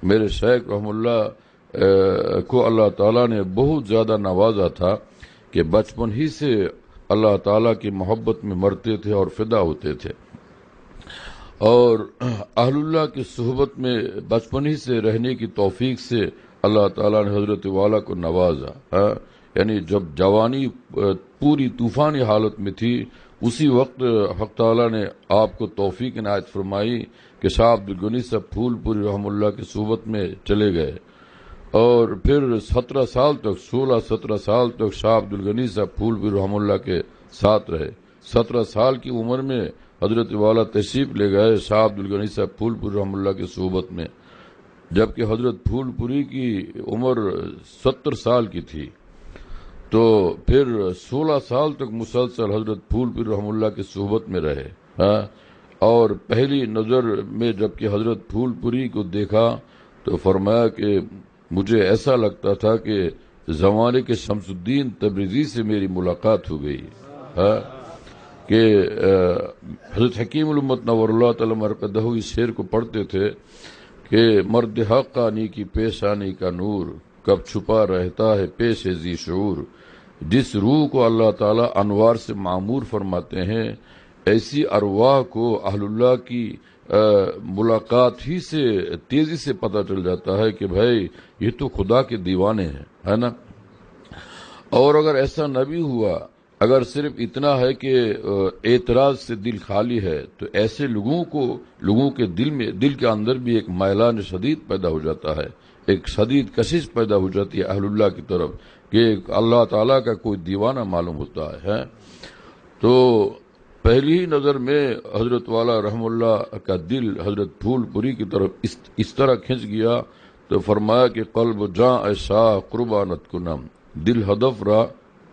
میرے شیخ رحم اللہ کو اللہ تعالیٰ نے بہت زیادہ نوازا تھا کہ بچپن ہی سے اللہ تعالیٰ کی محبت میں مرتے تھے اور فدا ہوتے تھے، اور اہل اللہ کی صحبت میں بچپن ہی سے رہنے کی توفیق سے اللہ تعالیٰ نے حضرت والا کو نوازا. یعنی جب جوانی پوری طوفانی حالت میں تھی، اسی وقت حق تعالیٰ نے آپ کو توفیق عنایت فرمائی کہ شاہ عبد الغنی صاحب پھول پوری رحم اللہ کی صحبت میں چلے گئے، اور پھر 17 سال تک 16-17 سال تک شاہ عبد الغنی صاحب پھول پوری رحم اللہ کے ساتھ رہے. 17 سال کی عمر میں حضرت والا تشریف لے گئے شاہ عبد الغنی صاحب پھول پوری رحم اللہ کی صحبت میں، جبکہ حضرت پھول پوری کی عمر 70 سال کی تھی. تو پھر 16 سال تک مسلسل حضرت پھول پوری رحم اللہ کی صحبت میں رہے. اور پہلی نظر میں جبکہ حضرت پھول پوری کو دیکھا تو فرمایا کہ مجھے ایسا لگتا تھا کہ زمانے کے شمس الدین تبریزی سے میری ملاقات ہو گئی. کہ حضرت حکیم الامت نور اللہ تعالی مرقدہ اس شعر کو پڑھتے تھے کہ مرد حقانی کی پیشانی کا نور کب چھپا رہتا ہے پیش ذی شعور. جس روح کو اللہ تعالیٰ انوار سے معمور فرماتے ہیں، ایسی ارواح کو اہل اللہ کی ملاقات ہی سے تیزی سے پتہ چل جاتا ہے کہ بھائی یہ تو خدا کے دیوانے ہیں، ہے نا. اور اگر ایسا نہ بھی ہوا، اگر صرف اتنا ہے کہ اعتراض سے دل خالی ہے، تو ایسے لوگوں کے دل کے اندر بھی ایک میلان شدید پیدا ہو جاتا ہے، ایک شدید کشش پیدا ہو جاتی ہے اہل اللہ کی طرف کہ اللہ تعالیٰ کا کوئی دیوانہ معلوم ہوتا ہے. تو پہلی ہی نظر میں حضرت والا رحم اللہ کا دل حضرت پھول پوری کی طرف اس طرح کھنچ گیا تو فرمایا کہ قلب جاں اے شاہ قربانت کنم، دل ہدف را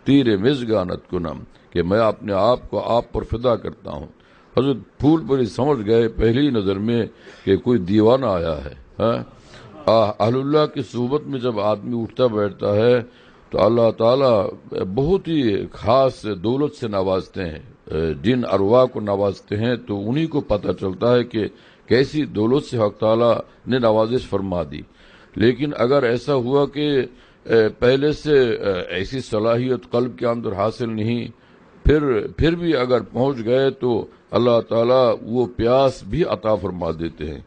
تیر مزگانت کنم، کہ میں اپنے آپ کو آپ پر فدا کرتا ہوں. حضرت پھول پوری سمجھ گئے پہلی نظر میں کہ کوئی دیوانہ آیا ہے. اہل اللہ کی صحبت میں جب آدمی اٹھتا بیٹھتا ہے تو اللہ تعالیٰ بہت ہی خاص دولت سے نوازتے ہیں. جن ارواح کو نوازتے ہیں تو انہی کو پتہ چلتا ہے کہ کیسی دولت سے حق تعالیٰ نے نوازش فرما دی. لیکن اگر ایسا ہوا کہ پہلے سے ایسی صلاحیت قلب کے اندر حاصل نہیں، پھر بھی اگر پہنچ گئے تو اللہ تعالیٰ وہ پیاس بھی عطا فرما دیتے ہیں،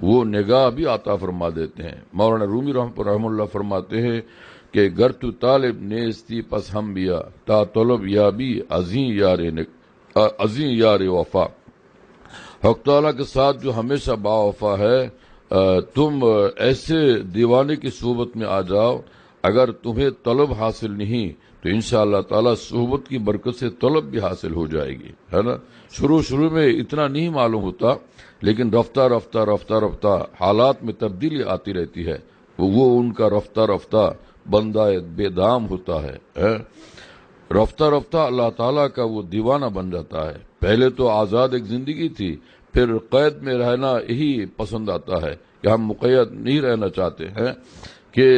وہ نگاہ بھی عطا فرما دیتے ہیں. مولانا رومی رحم اللہ فرماتے ہیں کہ گر تو طالب نیستی پس ہم بیا تا طلب یابی عظیم یار وفا. حق تعالیٰ کے ساتھ جو ہمیشہ با وفا ہے، تم ایسے دیوانے کی صحبت میں آ جاؤ. اگر تمہیں طلب حاصل نہیں تو انشاءاللہ تعالیٰ صحبت کی برکت سے طلب بھی حاصل ہو جائے گی، ہے نا. شروع میں اتنا نہیں معلوم ہوتا، لیکن رفتہ رفتہ حالات میں تبدیلی آتی رہتی ہے. وہ ان کا رفتہ بندہ بے دام ہوتا ہے. رفتہ اللہ تعالیٰ کا وہ دیوانہ بن جاتا ہے. پہلے تو آزاد ایک زندگی تھی، پھر قید میں رہنا ہی پسند آتا ہے کہ ہم مقید نہیں رہنا چاہتے ہیں، کہ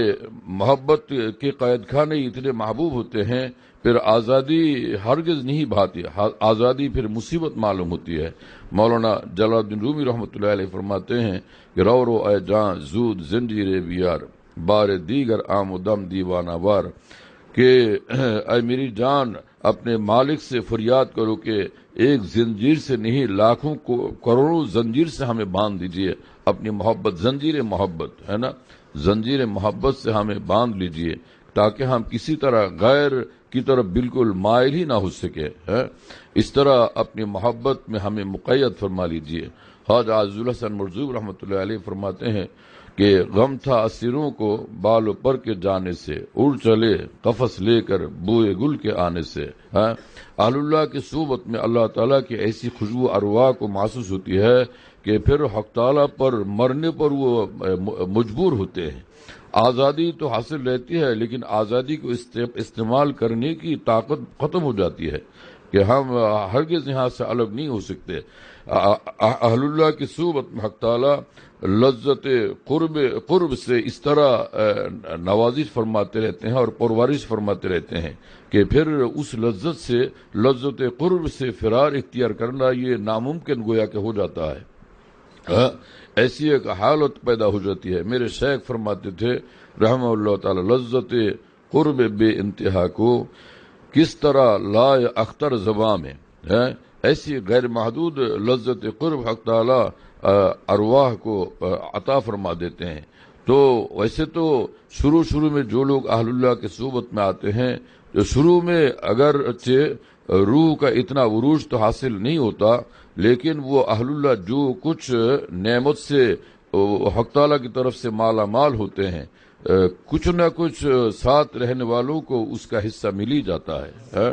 محبت کے قید خانے اتنے محبوب ہوتے ہیں، پھر آزادی ہرگز نہیں بھاتی، آزادی پھر مصیبت معلوم ہوتی ہے. مولانا جلال الدین رومی رحمۃ اللہ علیہ فرماتے ہیں کہ رو اے جاں زود زنجیر بیار بار دیگر آم و دم دیوانہ وار، کہ اے میری جان اپنے مالک سے فریاد کرو کہ ایک زنجیر سے نہیں لاکھوں کروڑوں زنجیر سے ہمیں باندھ دیجئے. اپنی محبت زنجیر محبت ہے نا، زنجیر محبت سے ہمیں باندھ لیجئے تاکہ ہم کسی طرح غیر کی طرف بالکل مائل ہی نہ ہو سکے. اس طرح اپنی محبت میں ہمیں مقید فرما لیجئے. خواجہ عزیز الحسن مرزوق رحمۃ اللہ علیہ فرماتے ہیں کہ غم تھا اسیروں کو بال و پر کے جانے سے، اڑ چلے قفس لے کر بوئے گل کے آنے سے. اہل اللہ کی صحبت میں اللہ تعالیٰ کی ایسی خوشبو ارواح کو محسوس ہوتی ہے کہ پھر حق تعالیٰ پر مرنے پر وہ مجبور ہوتے ہیں. آزادی تو حاصل رہتی ہے، لیکن آزادی کو استعمال کرنے کی طاقت ختم ہو جاتی ہے کہ ہم ہرگز یہاں سے الگ نہیں ہو سکتے. اہل اللہ کی صحبت میں حق تعالیٰ لذت قرب سے اس طرح نوازش فرماتے رہتے ہیں اور پرورش فرماتے رہتے ہیں کہ پھر اس لذت قرب سے فرار اختیار کرنا یہ ناممکن گویا کہ ہو جاتا ہے. ایسی ایک حالت پیدا ہو جاتی ہے. میرے شیخ فرماتے تھے رحمہ اللہ تعالی لذت قرب بے انتہا کو کس طرح لائے اختر زباں میں ایسی غیر محدود لذت قرب حق تعالی ارواح کو عطا فرما دیتے ہیں. تو ویسے تو شروع میں جو لوگ اہل اللہ کے صحبت میں آتے ہیں تو شروع میں اگرچہ روح کا اتنا عروج تو حاصل نہیں ہوتا، لیکن وہ اہل اللہ جو کچھ نعمت سے حق تعالیٰ کی طرف سے مالا مال ہوتے ہیں، کچھ نہ کچھ ساتھ رہنے والوں کو اس کا حصہ مل ہی جاتا ہے،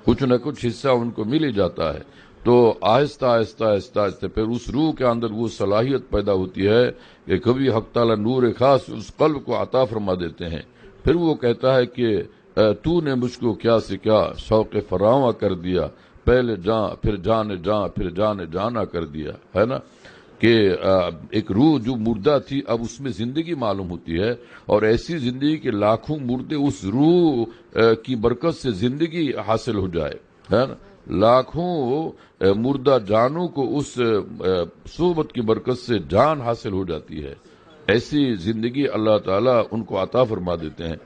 کچھ نہ کچھ حصہ ان کو مل ہی جاتا ہے. تو آہستہ آہستہ آہستہ آہستہ پھر اس روح کے اندر وہ صلاحیت پیدا ہوتی ہے کہ کبھی حق تعالیٰ نور خاص اس قلب کو عطا فرما دیتے ہیں. پھر وہ کہتا ہے کہ تو نے مجھ کو کیا سے کیا شوق فراواں کر دیا، پہلے جاں پھر جان جانا کر دیا، ہے نا. کہ ایک روح جو مردہ تھی اب اس میں زندگی معلوم ہوتی ہے، اور ایسی زندگی کے لاکھوں مردے اس روح کی برکت سے زندگی حاصل ہو جائے، ہے نا. لاکھوں مردہ جانوں کو اس صحبت کی برکت سے جان حاصل ہو جاتی ہے. ایسی زندگی اللہ تعالیٰ ان کو عطا فرما دیتے ہیں.